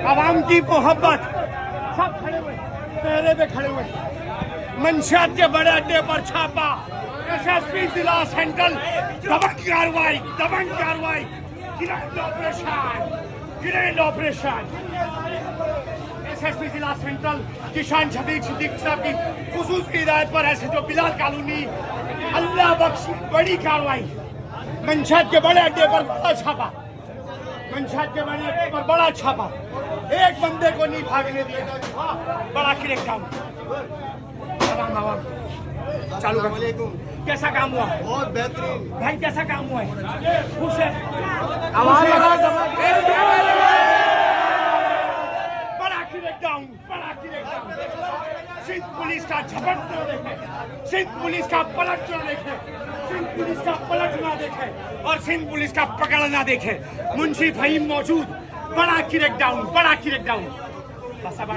आवाम की मोहब्बत, सब खड़े हुए, पहरे पे खड़े हुए। मंशियात के बड़े अड्डे पर छापा, एसएसपी जिला सेंट्रल, दबंग कार्रवाई, ग्रैंड ऑपरेशन। एसएसपी जिला सेंट्रल किसान शफीक सिद्दीकी साहब की खुसूसी हिदायत पर एसएचओ बिलाल कॉलोनी, अल्लाह बख्शी बड़ी कार्रवाई। मंशियात के बड़े अड्डे पर बड़ा छापा, मंशियात के बड़े अड्डे पर बड़ा छापा, एक बंदे को नहीं भागने दिया, बड़ा क्रैकडाउन। आवाम चालू कर। कैसा काम हुआ? बहुत बेहतरीन भाई, कैसा काम हुआ है? खुश है? बड़ा क्रैकडाउन, बड़ा क्रैकडाउन। सिंध पुलिस का झपट न देखे, सिंध पुलिस का पलट न देखे, सिंध पुलिस का पलट ना देखे और सिंध पुलिस का पकड़ ना देखे। मुंशी फहीम मौजूद, बड़ा क्रैकडाउन, बड़ा क्रैकडाउन। बस अब